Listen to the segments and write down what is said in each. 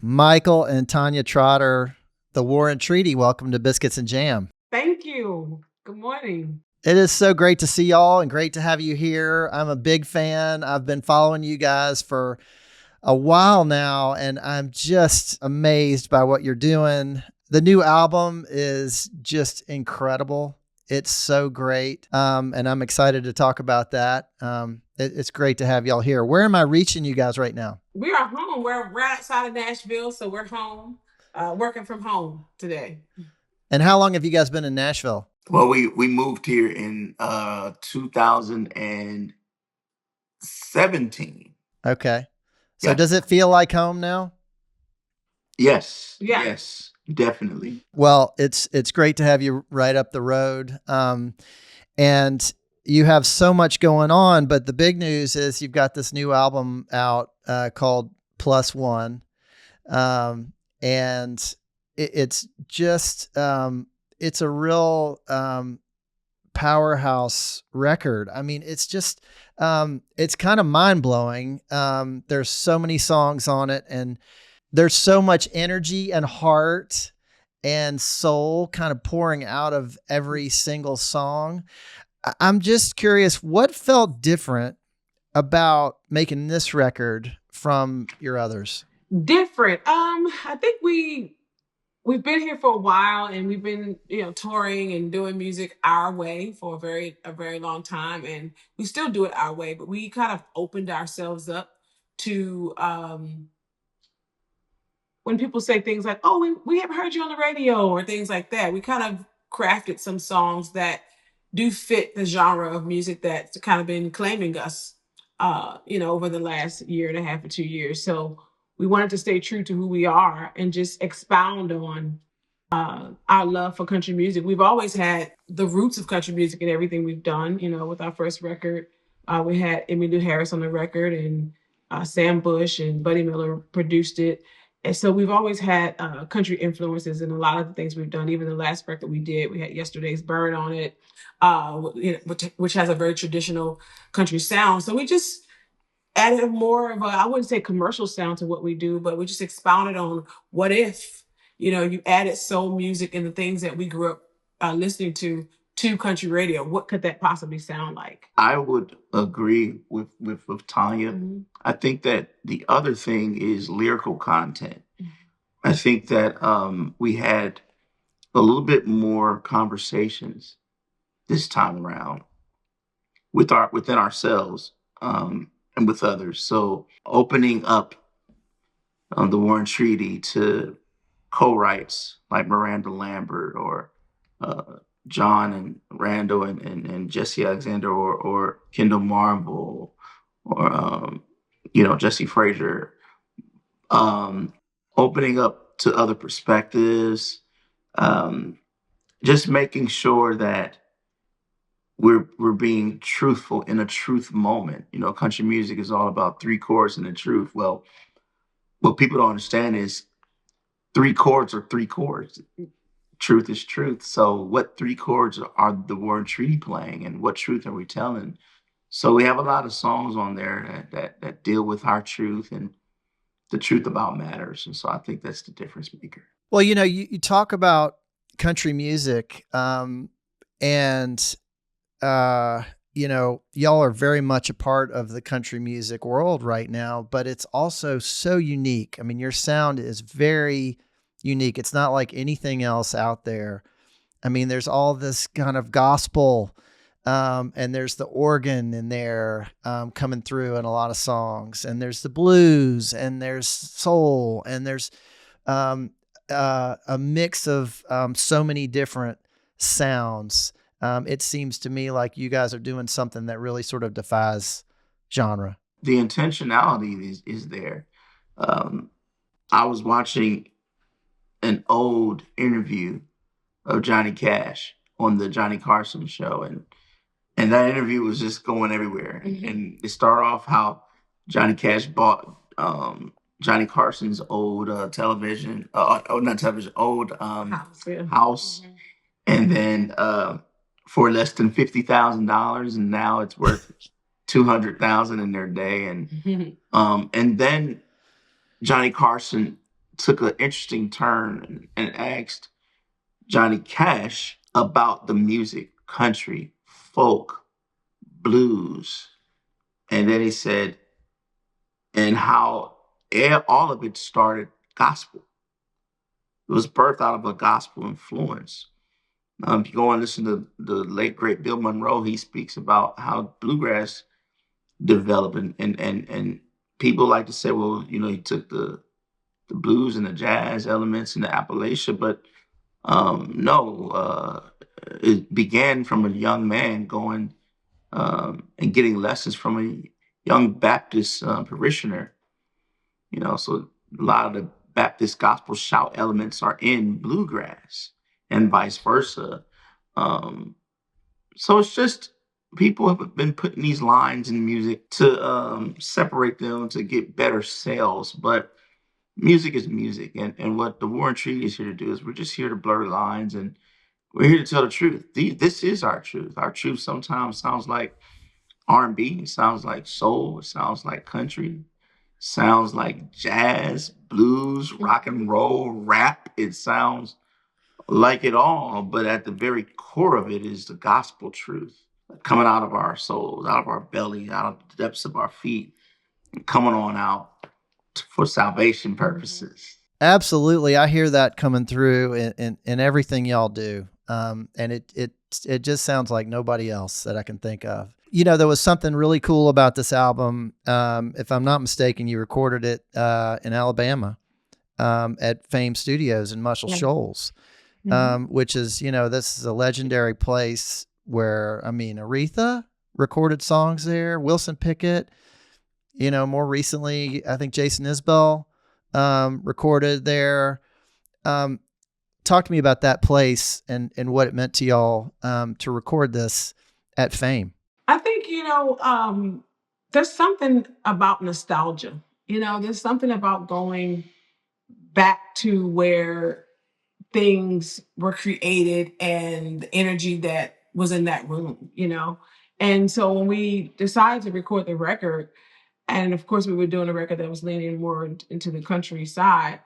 Michael and Tanya Trotter, the War and Treaty. Welcome to Biscuits and Jam. Thank you. Good morning. It is so great to see y'all and great to have you here. I'm a big fan. I've been following you guys for a while now, and I'm just amazed by what you're doing. The new album is just incredible. It's so great. And I'm excited to talk about that. It's great to have y'all here. Where am I reaching you guys right now? We are home. We're right outside of Nashville, so we're home, working from home today. And how long have you guys been in Nashville? Well, we moved here in 2017. Okay. So Yeah. does it feel like home now? Yes. Yeah. Yes, definitely. Well, it's great to have you right up the road. And you have so much going on, but the big news is you've got this new album out called Plus One. And it's just, it's a real powerhouse record. I mean, it's just, it's kind of mind blowing. There's so many songs on it, and there's so much energy and heart and soul kind of pouring out of every single song. I'm just curious, what felt different about making this record from your others? Different. I think we've been here for a while, and we've been, touring and doing music our way for a very long time, and we still do it our way, but we kind of opened ourselves up to when people say things like, "Oh, we haven't heard you on the radio," or things like that. We kind of crafted some songs that do fit the genre of music that's kind of been claiming us, over the last year and a half or 2 years. So we wanted to stay true to who we are and just expound on our love for country music. We've always had the roots of country music in everything we've done. With our first record, we had Emmylou Harris on the record, and Sam Bush and Buddy Miller produced it. And so we've always had country influences in a lot of the things we've done. Even the last record we did, we had Yesterday's Burn on it, which has a very traditional country sound. So we just added more of a, I wouldn't say commercial sound to what we do, but we just expounded on what if, you added soul music and the things that we grew up listening to country radio. What could that possibly sound like? I would agree with Tanya. Mm-hmm. I think that the other thing is lyrical content. I think that we had a little bit more conversations this time around within ourselves, and with others. So opening up the Warren Treaty to co-writes like Miranda Lambert or John and Randall and Jesse Alexander or Kendall Marvel or Jesse Frazier, opening up to other perspectives, just making sure that we're being truthful in a truth moment. Country music is all about three chords and the truth. Well, what people don't understand is three chords are three chords. Truth is truth. So what three chords are the Warren Treaty playing, and what truth are we telling? So we have a lot of songs on there that deal with our truth, and the truth about matters. And so I think that's the difference maker. Well, you talk about country music, and y'all are very much a part of the country music world right now, but it's also so unique. I mean, your sound is very unique. It's not like anything else out there. I mean, there's all this kind of gospel, and there's the organ in there coming through in a lot of songs, and there's the blues, and there's soul, and there's a mix of so many different sounds. It seems to me like you guys are doing something that really sort of defies genre. The intentionality is there. I was watching an old interview of Johnny Cash on the Johnny Carson show, and that interview was just going everywhere. Mm-hmm. And it started off how Johnny Cash bought Johnny Carson's old television, not television, old House. Yeah. house, Mm-hmm. and then for less than $50,000, and now it's worth $200,000 in their day, and then Johnny Carson took an interesting turn and asked Johnny Cash about the music, country, folk, blues. And then he said, and how all of it started gospel. It was birthed out of a gospel influence. If you go and listen to the late great Bill Monroe, he speaks about how bluegrass developed, and people like to say, well, he took the blues and the jazz elements and the Appalachia, but no, it began from a young man going and getting lessons from a young Baptist parishioner. So a lot of the Baptist gospel shout elements are in bluegrass and vice versa. So it's just people have been putting these lines in music to separate them to get better sales, but music is music, and what the War and Treaty is here to do is we're just here to blur the lines, and we're here to tell the truth. This is our truth. Our truth sometimes sounds like R&B, it sounds like soul, it sounds like country, sounds like jazz, blues, rock and roll, rap. It sounds like it all, but at the very core of it is the gospel truth coming out of our souls, out of our belly, out of the depths of our feet, and coming on out for salvation purposes. Absolutely. I hear that coming through in everything y'all do. And it just sounds like nobody else that I can think of. There was something really cool about this album. If I'm not mistaken, you recorded it in Alabama at Fame Studios in Muscle Shoals, which is, this is a legendary place where, Aretha recorded songs there, Wilson Pickett, more recently, I think Jason Isbell recorded there. Talk to me about that place and what it meant to y'all to record this at Fame. I think, there's something about nostalgia. There's something about going back to where things were created and the energy that was in that room, And so when we decided to record the record, and of course we were doing a record that was leaning more into the countryside,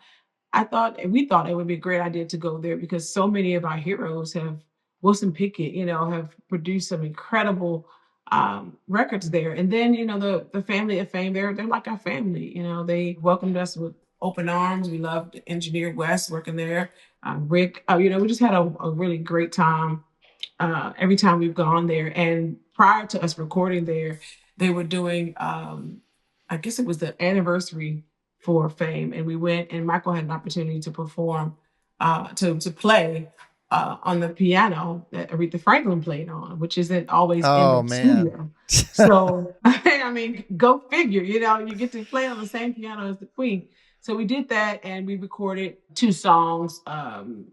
we thought it would be a great idea to go there because so many of our heroes have Wilson Pickett, have produced some incredible records there. And then, the family of Fame, they're like our family. They welcomed us with open arms. We loved Engineer West working there. Rick, we just had a really great time every time we've gone there. And prior to us recording there, they were doing, I guess it was the anniversary for Fame, and we went, and Michael had an opportunity to perform, to play on the piano that Aretha Franklin played on, which isn't always in the studio. So, go figure, you get to play on the same piano as the Queen. So we did that, and we recorded 2 songs from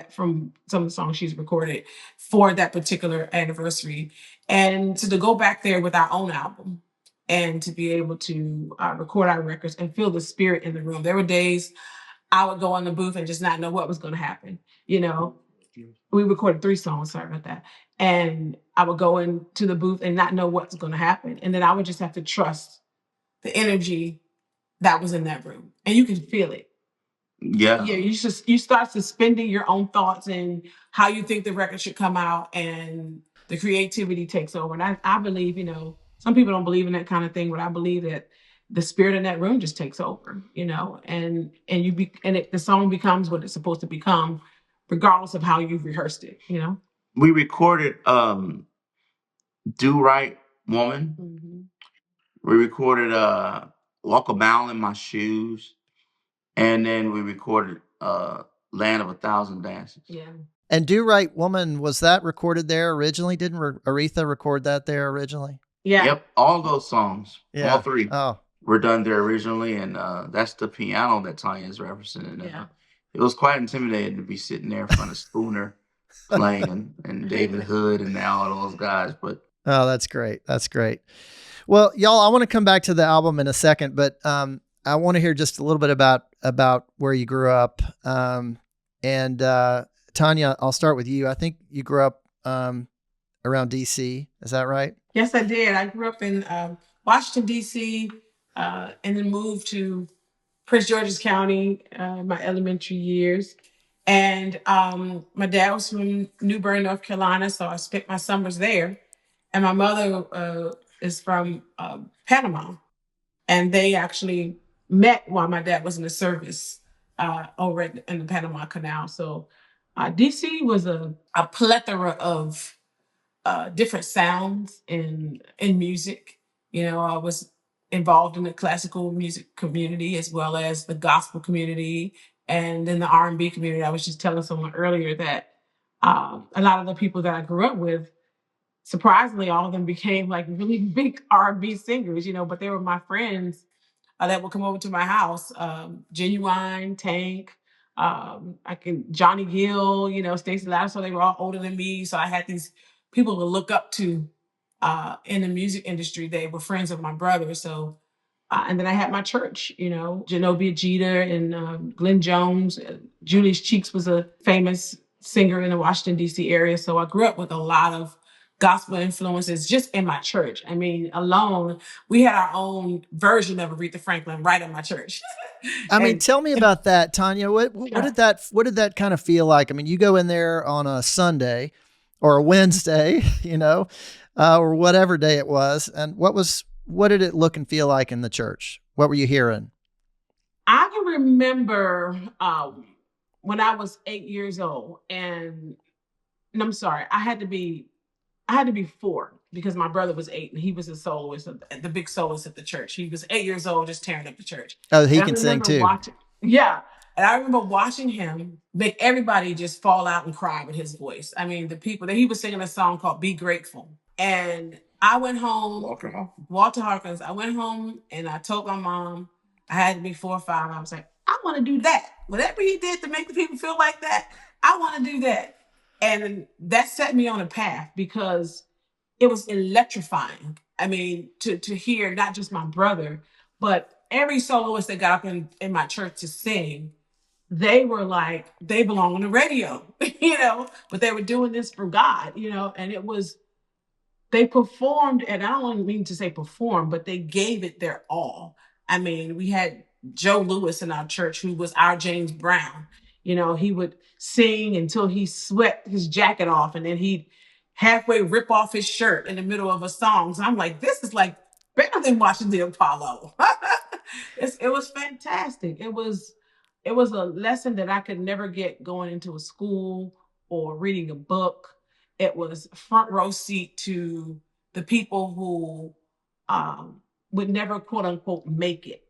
some of the songs she's recorded for that particular anniversary. And so to go back there with our own album and to be able to record our records and feel the spirit in the room. There were days I would go in the booth and just not know what was going to happen. We recorded 3 songs, sorry about that. And I would go into the booth and not know what's going to happen. And then I would just have to trust the energy that was in that room. And you can feel it. Yeah. You start suspending your own thoughts and how you think the record should come out, and the creativity takes over. And I believe, some people don't believe in that kind of thing, but I believe that the spirit in that room just takes over, and the song becomes what it's supposed to become, regardless of how you've rehearsed it, We recorded Do Right Woman. Mm-hmm. We recorded Walk a Mile in My Shoes. And then we recorded Land of a Thousand Dances. Yeah. And Do Right Woman, was that recorded there originally? Didn't Aretha record that there originally? Yeah. Yep. All those songs, all 3 were done there originally. And that's the piano that Tanya is referencing. And, it was quite intimidating to be sitting there in front of Spooner playing and David Hood and all those guys. But oh, that's great. That's great. Well, y'all, I want to come back to the album in a second, but I want to hear just a little bit about where you grew up. And Tanya, I'll start with you. I think you grew up around D.C. Is that right? Yes, I did. I grew up in Washington, D.C., and then moved to Prince George's County, my elementary years. And my dad was from New Bern, North Carolina, so I spent my summers there. And my mother is from Panama, and they actually met while my dad was in the service over in the Panama Canal. So DC was a plethora of different sounds in music. You know, I was involved in the classical music community as well as the gospel community and in the R&B community. I was just telling someone earlier that a lot of the people that I grew up with, surprisingly, all of them became like really big R&B singers, you know, but they were my friends that would come over to my house. Genuine, Tank, Johnny Gill, you know, Stacey Lattimer. So they were all older than me. So I had these people to look up to in the music industry. They were friends of my brother. So and then I had my church, you know, Genovia Jeter and Glenn Jones. Julius Cheeks was a famous singer in the Washington, D.C. area. So I grew up with a lot of gospel influences just in my church. I mean, alone, we had our own version of Aretha Franklin right in my church. I mean, And tell me about that, Tanya. What yeah, did that kind of feel like? I mean, you go in there on a Sunday or a Wednesday, you know, or whatever day it was, and what did it look and feel like in the church? What were you hearing? I can remember when I was 8 years old, and I'm sorry, I had to be 4 because my brother was 8 and he was a soloist, the big soloist at the church. He was 8 years old, just tearing up the church. Oh, he And I can sing remember too. watching, yeah. And I remember watching him make everybody just fall out and cry with his voice. I mean, the people that he was singing a song called Be Grateful. And I went home, Walter Hawkins. I went home and I told my mom I had to be 4 or 5. I was like, I want to do that. Whatever he did to make the people feel like that, I want to do that. And that set me on a path because it was electrifying. I mean, to hear not just my brother, but every soloist that got up in my church to sing, they were like, they belong on the radio, you know, but they were doing this for God, you know, and it was, they performed, and I don't mean to say perform, but they gave it their all. I mean, we had Joe Lewis in our church, who was our James Brown. You know, he would sing until he sweat his jacket off, and then he'd halfway rip off his shirt in the middle of a song. So I'm like, this is like better than watching the Apollo. It was fantastic. It was a lesson that I could never get going into a school or reading a book. It was front row seat to the people who would never quote unquote make it,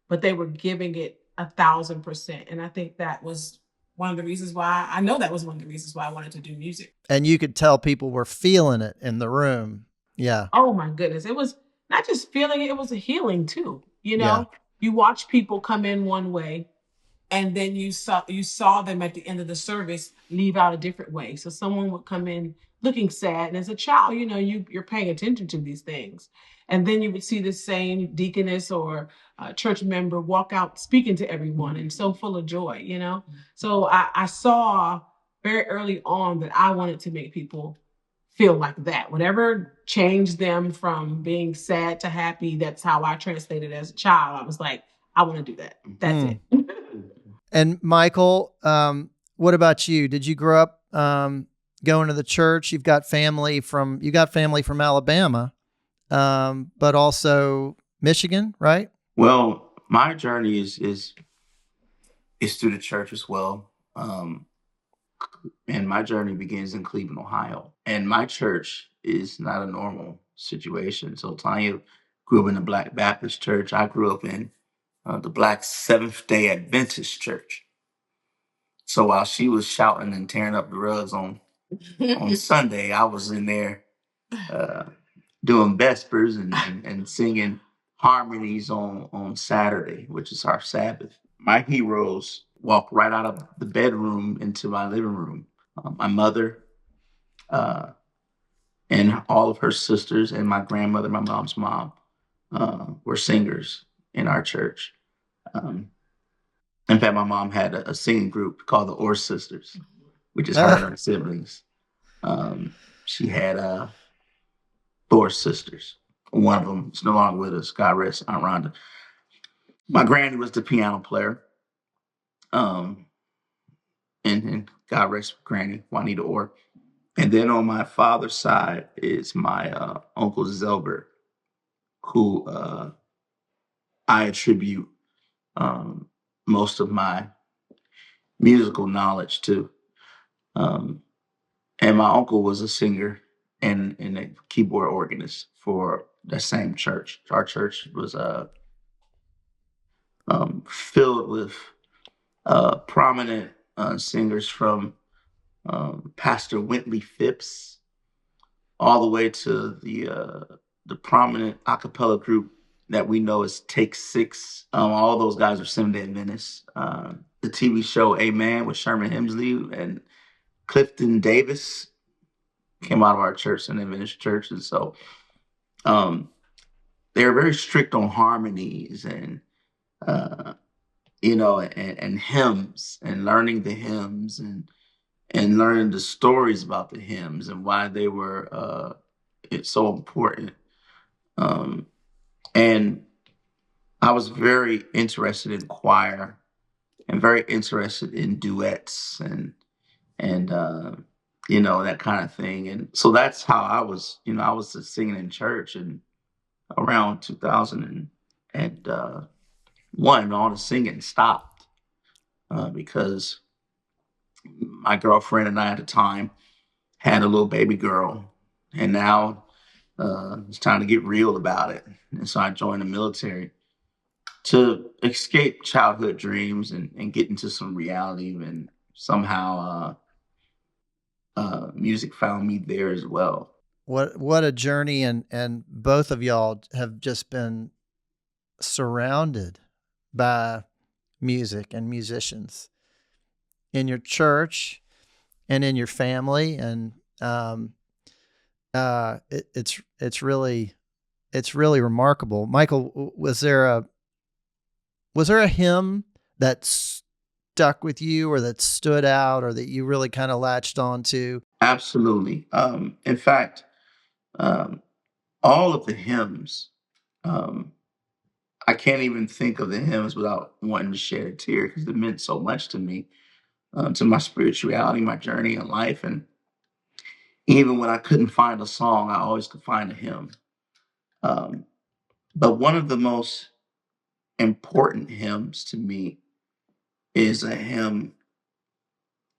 but they were giving it 1,000%. And I think that was one of the reasons why I know that was one of the reasons why I wanted to do music. And you could tell people were feeling it in the room. Yeah. Oh my goodness. It was not just feeling it, it was a healing too. You Yeah. know, you watch people come in one way and then you saw them at the end of the service leave out a different way. So someone would come in looking sad, and as a child, you know, you're paying attention to these things, and then you would see the same deaconess or church member walk out speaking to everyone and so full of joy, you know. So I saw very early on that I wanted to make people feel like that. Whatever changed them from being sad to happy, that's how I translated as a child. I was like, I want to do that. That's it. And Michael, what about you? Did you grow up going to the church? You got family from Alabama, but also Michigan, right? Well, my journey is through the church as well. And my journey begins in Cleveland, Ohio. And my church is not a normal situation. So Tanya grew up in the Black Baptist church. I grew up in the Black Seventh-day Adventist church. So while she was shouting and tearing up the rugs on Sunday, I was in there doing vespers and singing harmonies on Saturday, which is our Sabbath. My heroes walked right out of the bedroom into my living room. My mother uh, and all of her sisters and my grandmother, my mom's mom, were singers in our church. Um, in fact, my mom had a singing group called the Orr Sisters, which is her and her siblings. She had 4 sisters. One of them is no longer with us. God rest Aunt Rhonda. My granny was the piano player. Um, and God rest Granny Juanita Orr. And then on my father's side is my uncle Zelbert, who I attribute um, most of my musical knowledge to. Um, and my uncle was a singer and a keyboard organist for the same church. Our church was filled with prominent singers from Pastor Wintley Phipps all the way to the prominent a cappella group that we know as Take Six. All those guys are Seventh-day Adventists. The TV show Amen with Sherman Hemsley and Clifton Davis came out of our church, an Adventist church, and so um, they were very strict on harmonies and uh, and hymns and learning the hymns and learning the stories about the hymns and why they were it's so important. Um, and I was very interested in choir and very interested in duets and that kind of thing. And so that's how I was. I was just singing in church and around 2001, all the singing stopped because my girlfriend and I at the time had a little baby girl, and now it's time to get real about it. And so I joined the military to escape childhood dreams and get into some reality. And somehow music found me there as well. What a journey, and both of y'all have just been surrounded by music and musicians in your church and in your family, and it's really remarkable. Michael, was there a hymn that stuck with you or that stood out or that you really kind of latched onto? Absolutely. In fact, um, all of the hymns, um, I can't even think of the hymns without wanting to shed a tear because it meant so much to me, to my spirituality, my journey in life. And even when I couldn't find a song, I always could find a hymn. Um, but one of the most important hymns to me is a hymn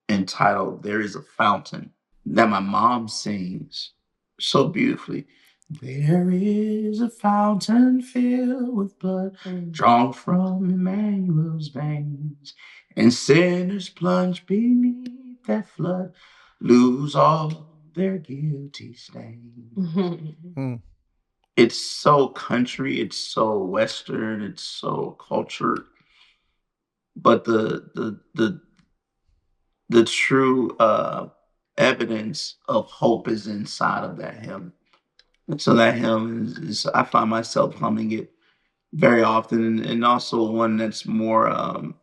entitled There Is a Fountain that my mom sings so beautifully. There is a fountain filled with blood drawn from Emmanuel's veins, and sinners plunge beneath that flood, lose all their guilty stains. Mm. It's so country, it's so Western, it's so cultured, but the true evidence of hope is inside of that hymn. So that hymn is I find myself humming it very often, and also one that's more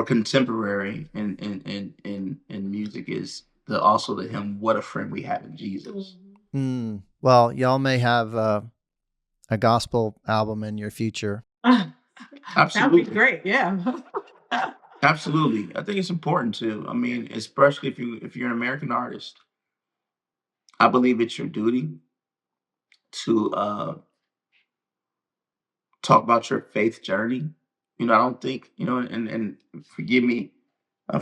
contemporary in music is the hymn "What a Friend We Have in Jesus." Mm. Well, y'all may have a gospel album in your future. That'd be great. Yeah. Absolutely. I think it's important too. I mean, especially if you're an American artist, I believe it's your duty to talk about your faith journey. I don't think, and forgive me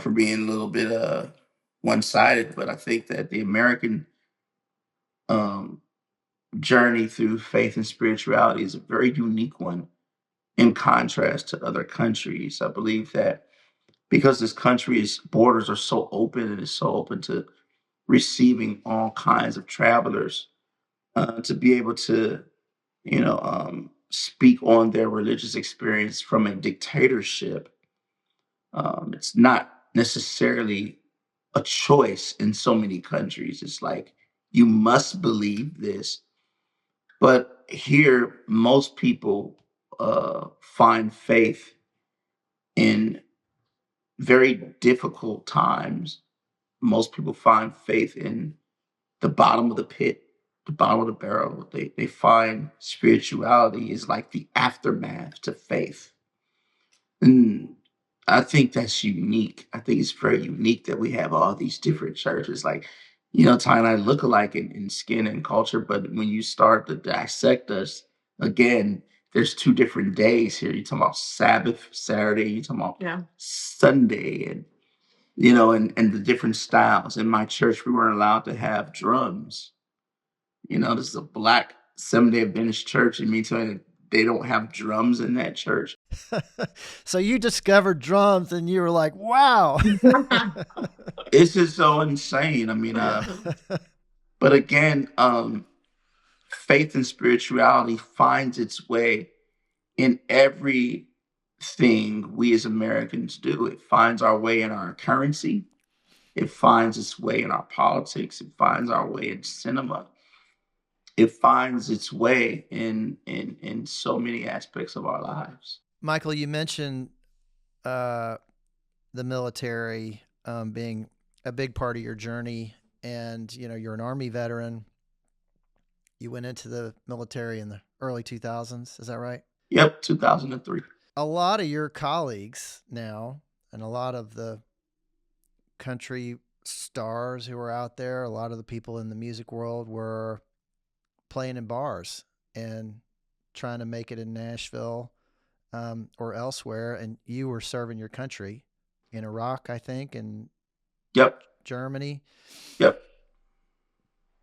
for being a little bit one sided, but I think that the American um, journey through faith and spirituality is a very unique one in contrast to other countries. I believe that because this country's borders are so open and is so open to receiving all kinds of travelers, to be able to speak on their religious experience from a dictatorship. It's not necessarily a choice in so many countries. It's like you must believe this. But here, most people find faith in very difficult times. Most people find faith in the bottom of the pit. the bottom of the barrel. They find spirituality is like the aftermath to faith. And I think that's unique. I think it's very unique that we have all these different churches. Like, Ty and I look alike in skin and culture, but when you start to dissect us, again, there's two different days here. You're talking about Sabbath, Saturday, you're talking about Sunday, and and the different styles. In my church, we weren't allowed to have drums. This is a black Seventh-day Adventist church, and me telling you, they don't have drums in that church. So you discovered drums and you were like, wow. It's just so insane. I mean, but again, faith and spirituality finds its way in everything we as Americans do. It finds our way in our currency. It finds its way in our politics. It finds our way in cinema. It finds its way in so many aspects of our lives. Michael, you mentioned the military being a big part of your journey, and you're an Army veteran. You went into the military in the early 2000s. Is that right? Yep, 2003. A lot of your colleagues now, and a lot of the country stars who are out there, a lot of the people in the music world were playing in bars and trying to make it in Nashville or elsewhere. And you were serving your country in Iraq, I think, and Germany. Yep.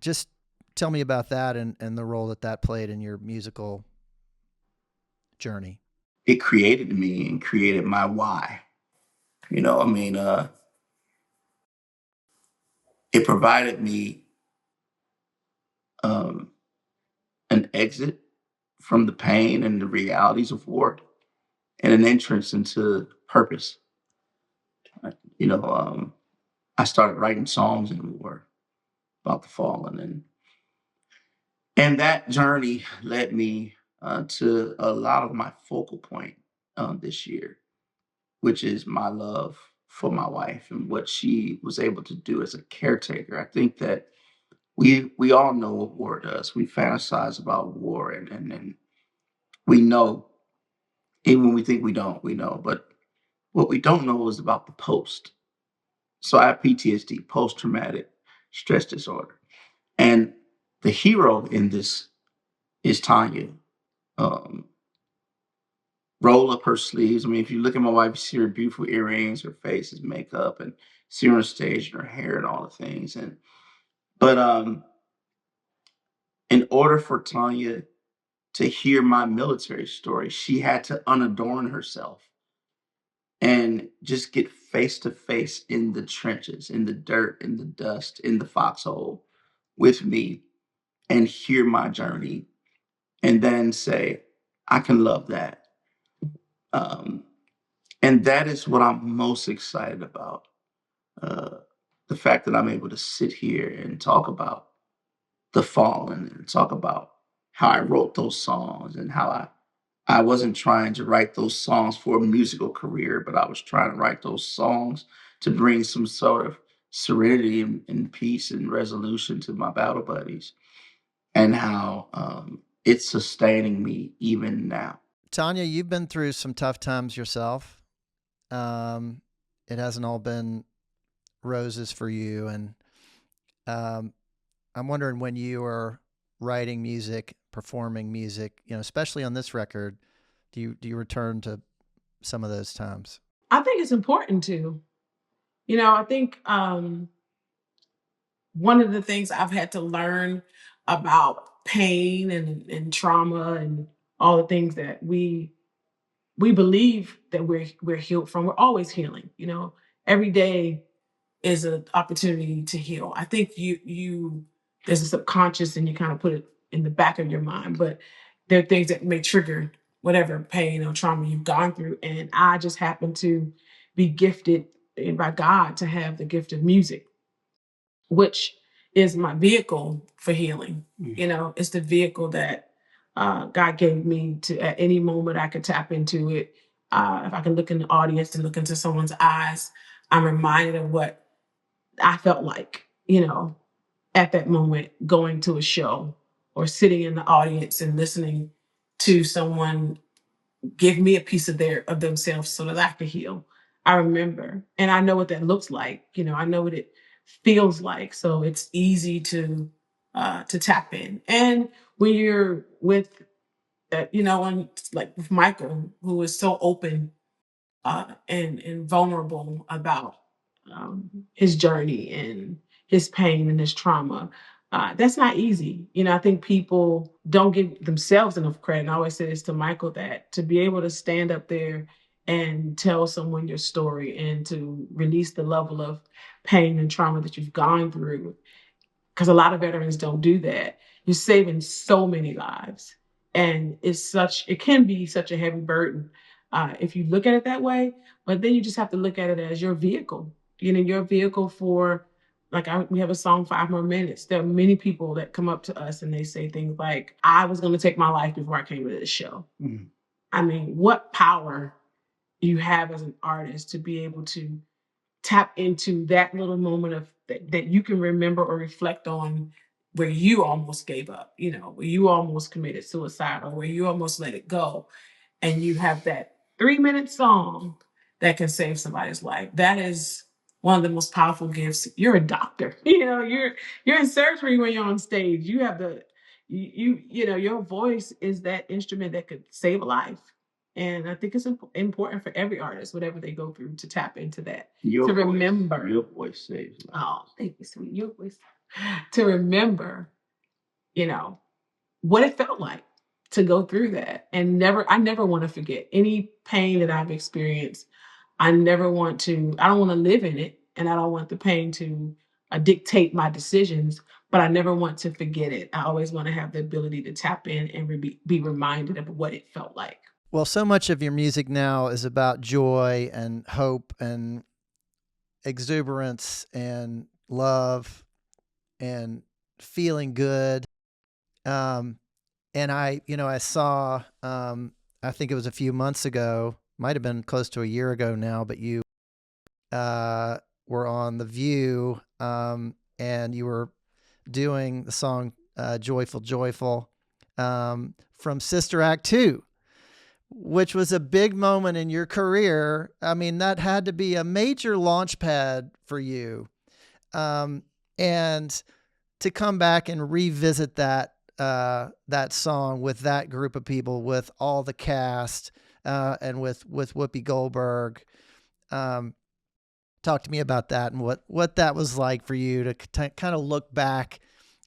Just tell me about that and the role that played in your musical journey. It created me and created my why. It provided me an exit from the pain and the realities of war and an entrance into purpose. I started writing songs in war about the fallen, and that journey led me to a lot of my focal point this year, which is my love for my wife and what she was able to do as a caretaker. I think that we all know what war does. We fantasize about war, and we know, even when we think we don't, we know. But what we don't know is about the post. So I have PTSD, post-traumatic stress disorder. And the hero in this is Tanya. Roll up her sleeves. I mean, if you look at my wife, you see her beautiful earrings, her face, his makeup, and see her on stage and her hair and all the things. But in order for Tanya to hear my military story, she had to unadorn herself and just get face to face in the trenches, in the dirt, in the dust, in the foxhole with me and hear my journey and then say, I can love that. And that is what I'm most excited about. The fact that I'm able to sit here and talk about the fallen and talk about how I wrote those songs and how I wasn't trying to write those songs for a musical career, but I was trying to write those songs to bring some sort of serenity and peace and resolution to my battle buddies, and how it's sustaining me even now. Tanya, you've been through some tough times yourself. It hasn't all been roses for you. And I'm wondering, when you are writing music, performing music, especially on this record, do you return to some of those times? I think it's important to. I think one of the things I've had to learn about pain and trauma and all the things that we believe that we're healed from. We're always healing. Every day is an opportunity to heal. I think you there's a subconscious and you kind of put it in the back of your mind, but there are things that may trigger whatever pain or trauma you've gone through. And I just happen to be gifted by God to have the gift of music, which is my vehicle for healing. It's the vehicle that God gave me to, at any moment I could tap into it. If I can look in the audience and look into someone's eyes, I'm reminded of what I felt like, at that moment going to a show or sitting in the audience and listening to someone give me a piece of themselves so that I could heal. I remember, and I know what that looks like. I know what it feels like. So it's easy to tap in. And when you're with, when like with Michael, who is so open and vulnerable about his journey and his pain and his trauma. That's not easy. I think people don't give themselves enough credit. And I always say this to Michael, that to be able to stand up there and tell someone your story and to release the level of pain and trauma that you've gone through, because a lot of veterans don't do that. You're saving so many lives, and it can be such a heavy burden if you look at it that way. But then you just have to look at it as your vehicle. Your vehicle for, like, we have a song, 5 More Minutes. There are many people that come up to us and they say things like, "I was going to take my life before I came to this show." Mm. I mean, what power you have as an artist to be able to tap into that little moment of that you can remember or reflect on, where you almost gave up, where you almost committed suicide, or where you almost let it go, and you have that 3-minute song that can save somebody's life. That is one of the most powerful gifts. You're a doctor. You're in surgery when you're on stage. You have your voice is that instrument that could save a life. And I think it's important for every artist, whatever they go through, to tap into that. Remember. Your voice saves life. Oh, thank you, sweet. Your voice. To remember, what it felt like to go through that. And I never want to forget any pain that I've experienced. I don't want to live in it, and I don't want the pain to dictate my decisions, but I never want to forget it. I always want to have the ability to tap in and be reminded of what it felt like. Well, so much of your music now is about joy and hope and exuberance and love and feeling good. And I saw, I think it was a few months ago, might have been close to a year ago now, but you were on The View, and you were doing the song Joyful, Joyful from Sister Act 2, which was a big moment in your career. I mean, that had to be a major launch pad for you. And to come back and revisit that song with that group of people, with all the cast, and with Whoopi Goldberg. Talk to me about that and what that was like for you to kind of look back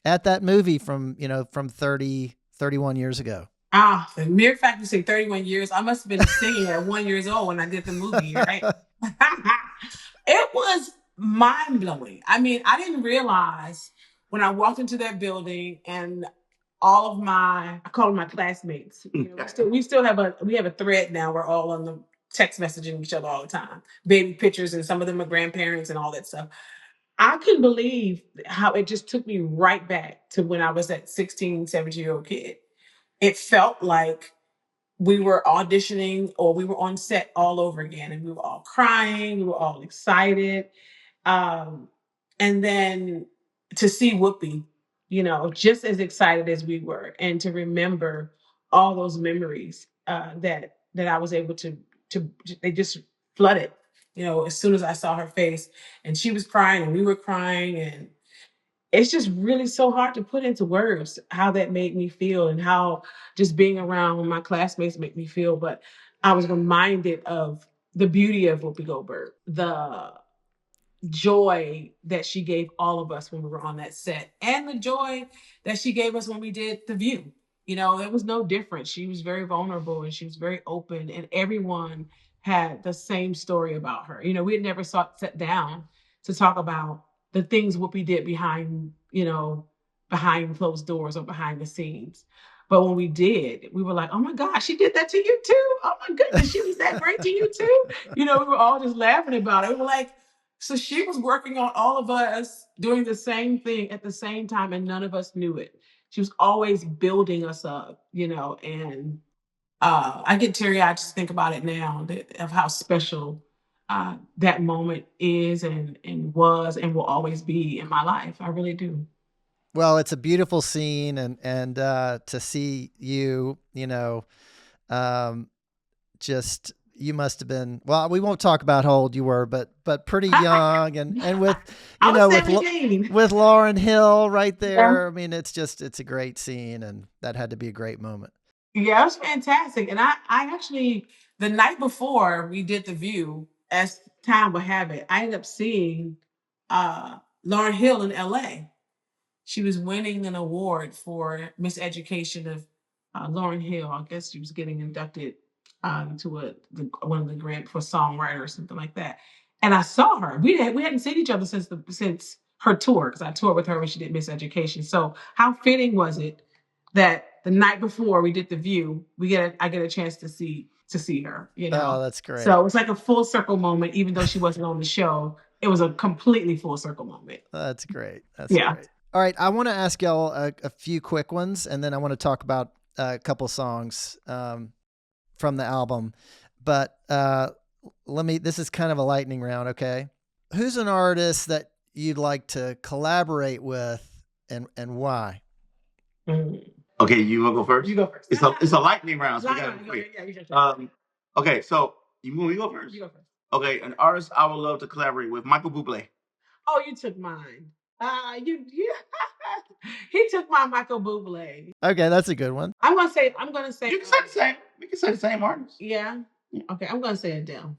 at that movie from 31 years ago. The mere fact you say 31 years, I must have been singing at 1 year old when I did the movie, right? It was mind blowing. I mean, I didn't realize when I walked into that building and all of I call them my classmates. We still have a thread now. We're all on the text messaging each other all the time, baby pictures, and some of them are grandparents and all that stuff. I couldn't believe how it just took me right back to when I was that 16, 17-year-old kid. It felt like we were auditioning or we were on set all over again, and we were all crying, we were all excited. And then to see Whoopi, just as excited as we were, and to remember all those memories that I was able to they just flooded. As soon as I saw her face, and she was crying and we were crying, and it's just really so hard to put into words how that made me feel, and how just being around my classmates made me feel. But I was reminded of the beauty of Whoopi Goldberg, the joy that she gave all of us when we were on that set, and the joy that she gave us when we did The View. It was no different. She was very vulnerable and she was very open, and everyone had the same story about her. We had never sat down to talk about the things Whoopi did behind closed doors or behind the scenes. But when we did, we were like, "Oh my gosh, she did that to you too. Oh my goodness, she was that great to you too." We were all just laughing about it. We were like, so she was working on all of us doing the same thing at the same time, and none of us knew it. She was always building us up, and I get teary-eyed just think about it now, of how special that moment is and was and will always be in my life. I really do. Well, it's a beautiful scene, and to see you, um, just you must have been. Well, we won't talk about how old you were, but pretty young, and with I was with 17. with Lauryn Hill right Yeah. there. I mean, it's a great scene, and that had to be a great moment. Yeah, it was fantastic. And I actually, the night before we did the view, as time would have it, I ended up seeing Lauryn Hill in LA. She was winning an award for Miss Education of Lauryn Hill. I guess she was getting inducted to one of the grant for songwriter or something like that. And I saw her. We hadn't seen each other since her tour, because I toured with her when she did Miss Education. So how fitting was it that the night before we did the view, I get a chance to see her. Oh, that's great. So it was like a full circle moment, even though she wasn't on the show. It was a completely full circle moment. That's great. That's Yeah. great. All right, I want to ask y'all a few quick ones, and then I want to talk about a couple songs from the album. But this is kind of a lightning round, okay? Who's an artist that you'd like to collaborate with, and why? Okay, you want to go first? You go first. It's a lightning round. So okay, so you want me to go first? You go first. Okay, an artist I would love to collaborate with, Michael Bublé. Oh, you took mine. He took my Michael Bublé. Okay, that's a good one. I'm gonna say. You can say the same. We can say the same artist. Yeah. Okay, I'm gonna say Adele.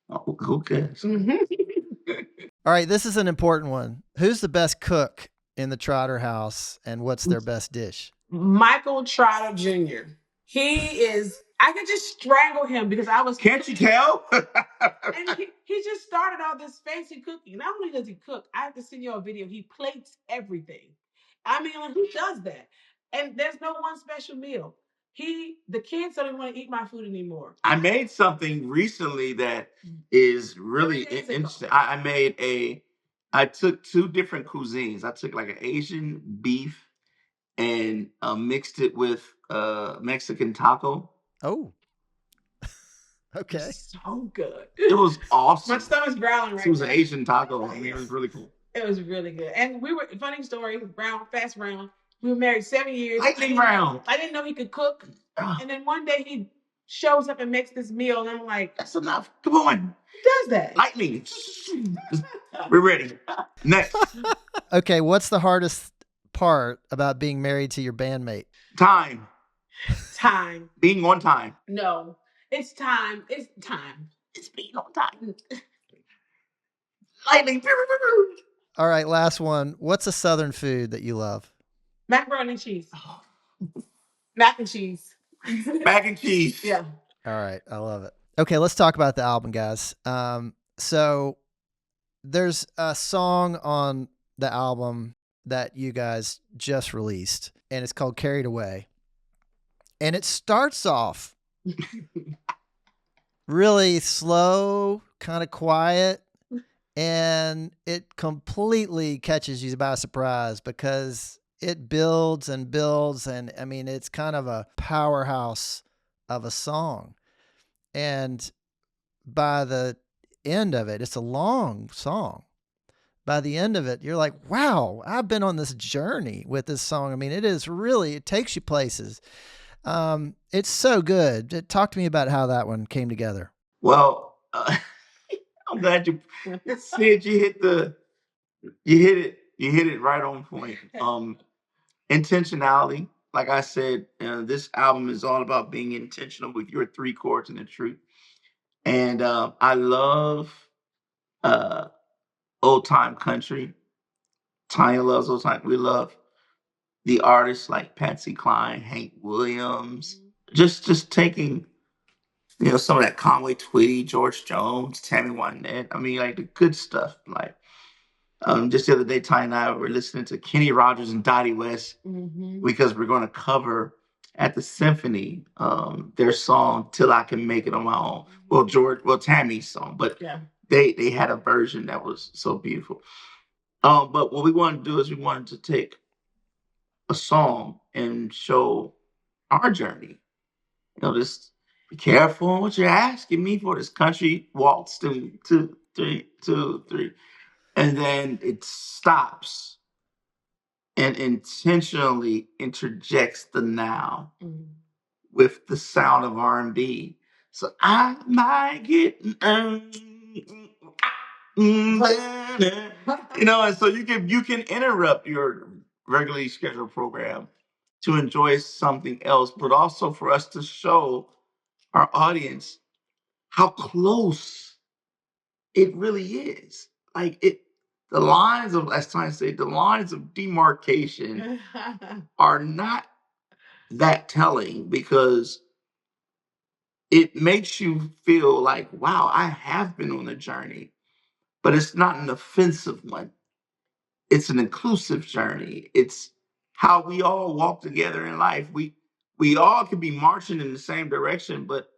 Oh, who cares? All right, this is an important one. Who's the best cook in the Trotter house, and what's their best dish? Michael Trotter Jr. He is. I could just strangle him because I was. Can't you tell? And he just started all this fancy cooking. Not only does he cook, I have to send you a video. He plates everything. I mean, like, who does that? And there's no one special meal. The kids don't even want to eat my food anymore. I made something recently that is really interesting. I took two different cuisines. I took like an Asian beef and mixed it with Mexican taco. Oh. Okay. So good. It was awesome. My stomach's growling right now. It was an Asian taco. I mean, it was really cool. It was really good. And funny story, fast round. We were married 7 years. Lightning round. I didn't know he could cook. And then one day he shows up and makes this meal. And I'm like, that's enough. Come on. Who does that? Lightning. We're ready. Next. Okay, what's the hardest part about being married to your bandmate? Time. Being on time. No. It's time. It's time. It's being on time. Lightning. All right, last one. What's a Southern food that you love? Macaroni and cheese. Mac and cheese. Mac and cheese. Yeah. All right, I love it. Okay, let's talk about the album, guys. So there's a song on the album that you guys just released, and it's called Carried Away. And it starts off really slow, kind of quiet, and it completely catches you by surprise because it builds and builds. And I mean, it's kind of a powerhouse of a song. And by the end of it, it's a long song. By the end of it, you're like, wow, I've been on this journey with this song. I mean, it takes you places. It's so good. Talk to me about how that one came together. Well, I'm glad you said you hit it right on point. Intentionality. Like I said, this album is all about being intentional with your three chords and the truth. And I love old time country. Tanya loves old time. We love the artists like Patsy Cline, Hank Williams. Just taking some of that Conway Twitty, George Jones, Tammy Wynette. I mean, like the good stuff. Like just the other day, Ty and I were listening to Kenny Rogers and Dottie West because we're going to cover at the symphony their song "Till I Can Make It on My Own." Well, Tammy's song, but they had a version that was so beautiful. But what we wanted to do is we wanted to take a song and show our journey. Just be careful on what you're asking me for. This country waltz 2, 2, 3, 2, 3. And then it stops. and intentionally interjects the now with the sound of R&B. So I might get, and so you can interrupt your regularly scheduled program to enjoy something else, but also for us to show our audience how close it really is. Like the lines of, as Tanya said, the lines of demarcation are not that telling because it makes you feel like, wow, I have been on a journey, but it's not an offensive one. It's an inclusive journey. It's how we all walk together in life. We all could be marching in the same direction, but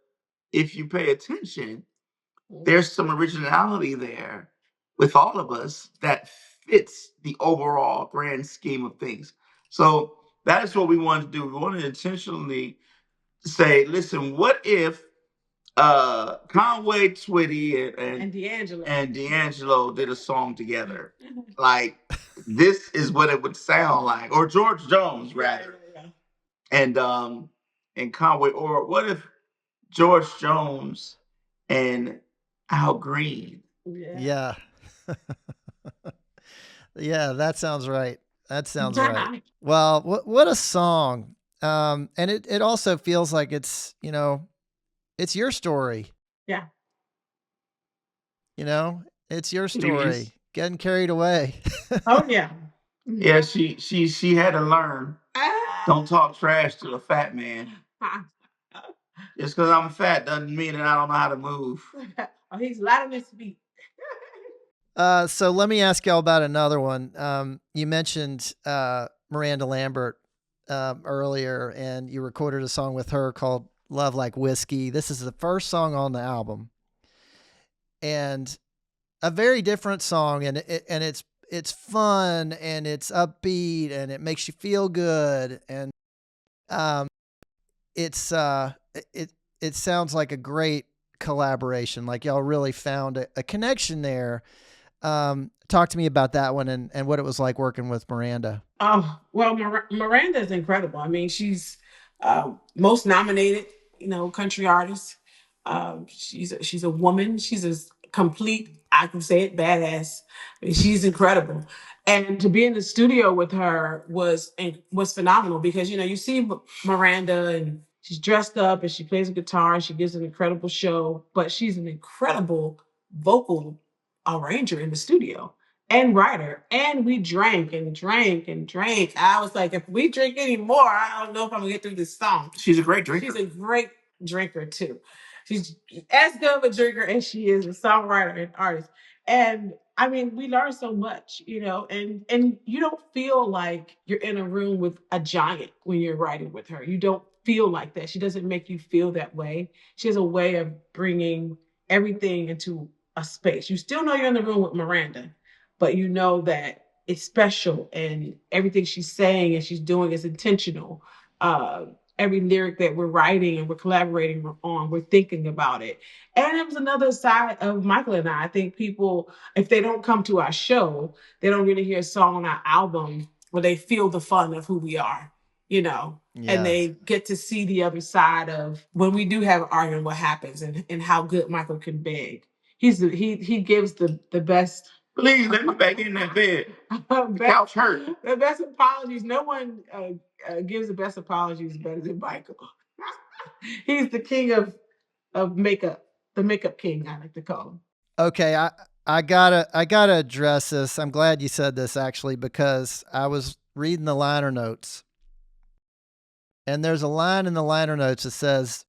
if you pay attention, there's some originality there with all of us that fits the overall grand scheme of things. So that is what we want to do. We want to intentionally say, listen, what if Conway Twitty and D'Angelo did a song together? Like, this is what it would sound like. Or George Jones, rather. Yeah. And Conway, or what if George Jones and Al Green? Yeah. Yeah, that sounds right. That sounds right. Well, what a song. And it also feels like it's, it's your story. Yeah. It's your story. Getting carried away. Oh yeah. Yeah, she had to learn. Don't talk trash to a fat man. Just because I'm fat doesn't mean that I don't know how to move. Oh, he's loud on his feet. So let me ask y'all about another one. You mentioned Miranda Lambert earlier, and you recorded a song with her called Love Like Whiskey. This is the first song on the album, and a very different song, and it's fun, and it's upbeat, and it makes you feel good, and it sounds like a great collaboration. Like y'all really found a connection there. Talk to me about that one and what it was like working with Miranda. Oh, well, Miranda is incredible. I mean, she's most nominated, country artist. She's a woman. She's a complete, I can say it, badass. I mean, she's incredible. And to be in the studio with her was phenomenal because you see Miranda and she's dressed up and she plays a guitar and she gives an incredible show, but she's an incredible vocal arranger in the studio and writer. And we drank and drank and drank. I was like, if we drink anymore, I don't know if I'm gonna get through this song. She's a great drinker. She's a great drinker too. She's as good of a drinker as she is a songwriter and artist. And I mean, we learn so much, and you don't feel like you're in a room with a giant when you're writing with her. You don't feel like that. She doesn't make you feel that way. She has a way of bringing everything into a space. You still know you're in the room with Miranda, but you know that it's special and everything she's saying and she's doing is intentional. Every lyric that we're writing and we're collaborating on, we're thinking about it. And it was another side of Michael and I. I think people, if they don't come to our show, they don't really hear a song on our album where they feel the fun of who we are, and they get to see the other side of when we do have an argument, what happens and how good Michael can beg. He gives the best. Please let me back in that bed. The couch hurt. The best apologies. No one gives the best apologies better than Michael. He's the king of makeup, the makeup king, I like to call him. Okay, I gotta address this. I'm glad you said this actually because I was reading the liner notes, and there's a line in the liner notes that says,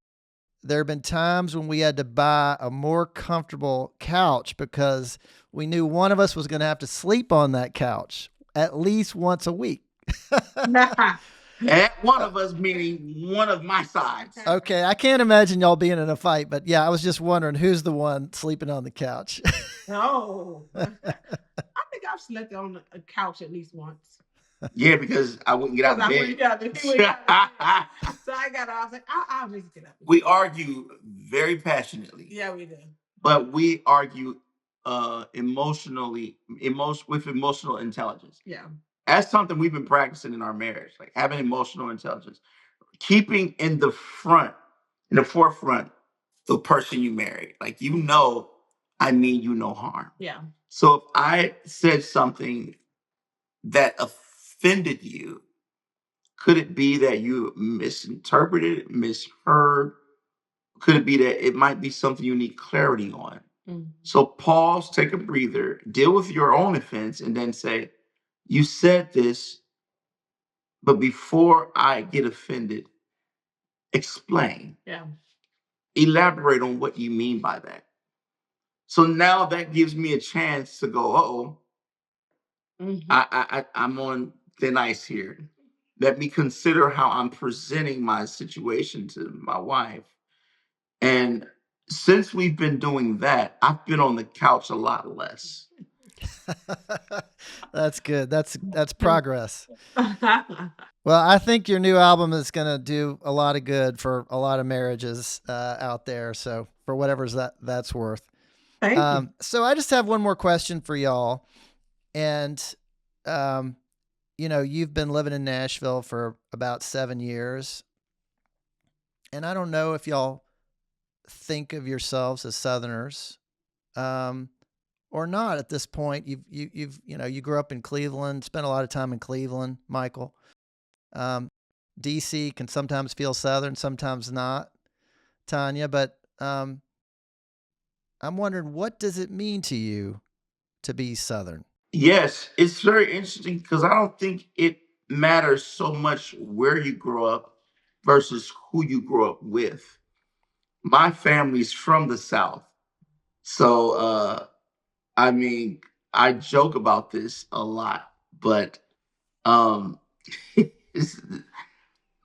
there have been times when we had to buy a more comfortable couch because we knew one of us was going to have to sleep on that couch at least once a week. At one of us, meaning one of my sides. Okay, I can't imagine y'all being in a fight, but yeah, I was just wondering who's the one sleeping on the couch. No. I think I've slept on a couch at least once. Yeah, because I wouldn't get out of bed. So I was like, I'll just get up. We argue very passionately. Yeah, we do. But we argue with emotional intelligence. Yeah. That's something we've been practicing in our marriage, like having emotional intelligence, keeping in the forefront, the person you married. Like, I mean you no harm. Yeah. So if I said something that offended you, could it be that you misinterpreted, misheard? Could it be that it might be something you need clarity on? Mm. So pause, take a breather, deal with your own offense, and then say, you said this, but before I get offended, explain. Yeah. Elaborate on what you mean by that. So now that gives me a chance to go, I'm on thin ice here. Let me consider how I'm presenting my situation to my wife. And since we've been doing that, I've been on the couch a lot less. That's good. That's progress. Well, I think your new album is going to do a lot of good for a lot of marriages out there. So for whatever's that's worth. Thank you. So I just have one more question for y'all. And, you've been living in Nashville for about 7 years. And I don't know if y'all think of yourselves as Southerners or not at this point. You grew up in Cleveland, spent a lot of time in Cleveland, Michael. DC can sometimes feel Southern, sometimes not, Tanya. But I'm wondering, what does it mean to you to be Southern? Yes, it's very interesting because I don't think it matters so much where you grow up versus who you grow up with. My family's from the South. So, I mean, I joke about this a lot, but um,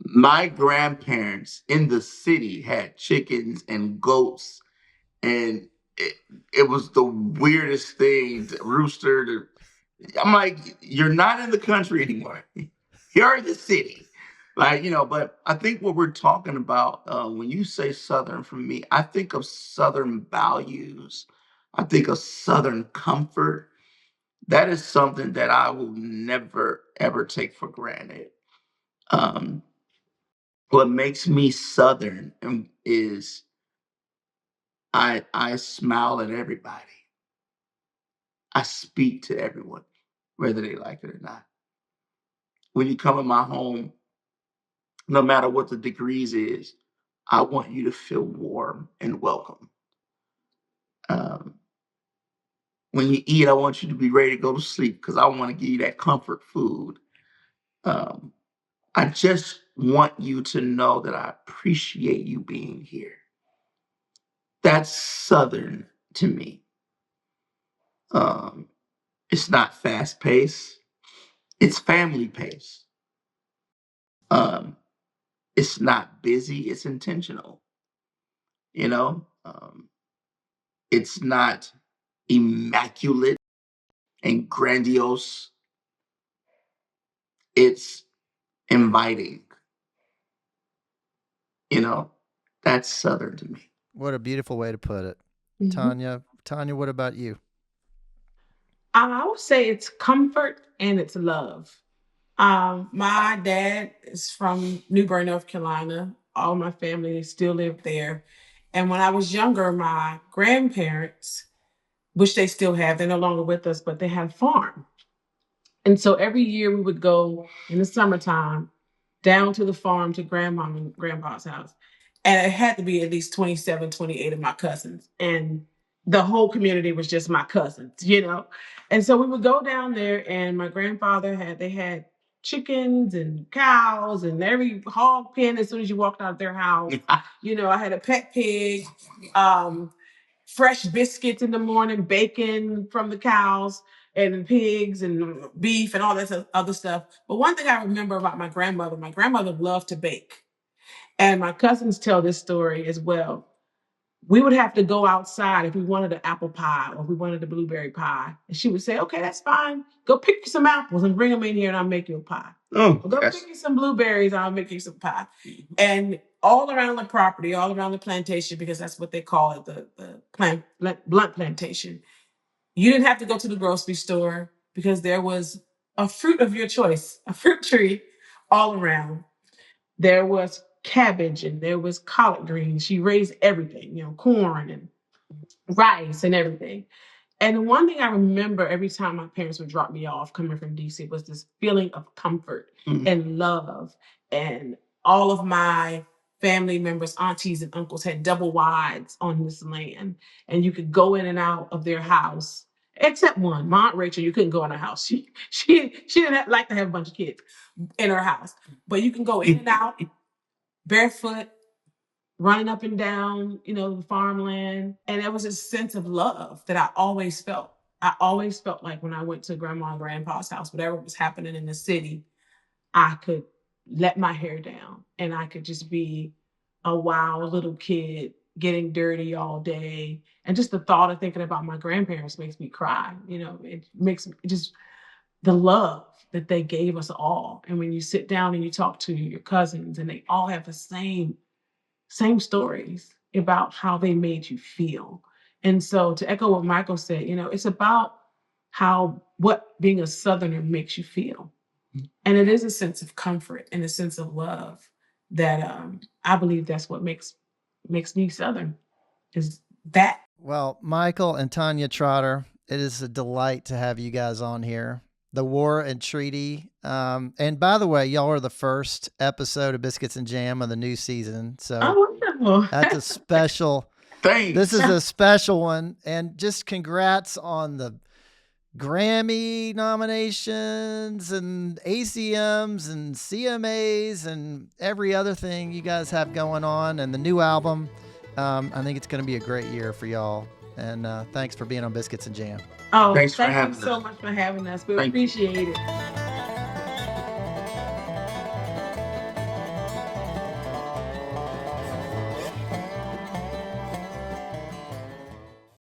my grandparents in the city had chickens and goats, and it was the weirdest thing. Rooster. I'm like, you're not in the country anymore. You're in the city. But I think what we're talking about when you say Southern, for me, I think of Southern values. I think of Southern comfort. That is something that I will never, ever take for granted. Um, what makes me Southern is I smile at everybody. I speak to everyone, whether they like it or not. When you come in my home, no matter what the degrees is, I want you to feel warm and welcome. Um, when you eat, I want you to be ready to go to sleep because I want to give you that comfort food. Um, I just want you to know that I appreciate you being here. That's Southern to me. Um, it's not fast paced. It's family paced. Um, it's not busy. It's intentional. You know, it's not immaculate and grandiose. It's inviting. You know, that's Southern to me. What a beautiful way to put it. Tanya, what about you? I would say it's comfort and it's love. My dad is from New Bern, North Carolina. All my family still live there. And when I was younger, my grandparents, which they still have, they're no longer with us, but they had a farm. And so every year we would go in the summertime down to the farm to grandma and grandpa's house. And it had to be at least 27, 28 of my cousins. And the whole community was just my cousins. And so we would go down there, and my grandfather they had chickens and cows and every hog pen as soon as you walked out of their house. I had a pet pig, fresh biscuits in the morning, bacon from the cows and pigs and beef and all that other stuff. But one thing I remember about my grandmother loved to bake. And my cousins tell this story as well. We would have to go outside if we wanted an apple pie or if we wanted a blueberry pie. And she would say, okay, that's fine. Go pick you some apples and bring them in here and I'll make you a pie. Or go pick you some blueberries and I'll make you some pie. And all around the property, all around the plantation, because that's what they call it, the blunt plantation. You didn't have to go to the grocery store because there was a fruit of your choice, a fruit tree all around. There was cabbage and there was collard greens. She raised everything, corn and rice and everything. And the one thing I remember every time my parents would drop me off coming from DC was this feeling of comfort and love. And all of my family members, aunties and uncles had double wides on this land. And you could go in and out of their house, except one, my Aunt Rachel, you couldn't go in her house. She didn't like to have a bunch of kids in her house. But you can go in and out barefoot, running up and down, the farmland. And there was a sense of love that I always felt. I always felt like when I went to grandma and grandpa's house, whatever was happening in the city, I could let my hair down and I could just be a wild little kid getting dirty all day. And just the thought of thinking about my grandparents makes me cry. It makes me just the love that they gave us all. And when you sit down and you talk to your cousins and they all have the same stories about how they made you feel. And so to echo what Michael said, it's about what being a Southerner makes you feel. And it is a sense of comfort and a sense of love that I believe that's what makes me Southern, is that. Well, Michael and Tanya Trotter, it is a delight to have you guys on here. The War and Treaty. And by the way, y'all are the first episode of Biscuits and Jam of the new season. So wonderful. That's a special. Thanks. This is a special one. And just congrats on the Grammy nominations and ACMs and CMAs and every other thing you guys have going on, and the new album. I think it's going to be a great year for y'all. And thanks for being on Biscuits and Jam. Oh, thanks for thank having you so us. much for having us. We Thank you. appreciate it.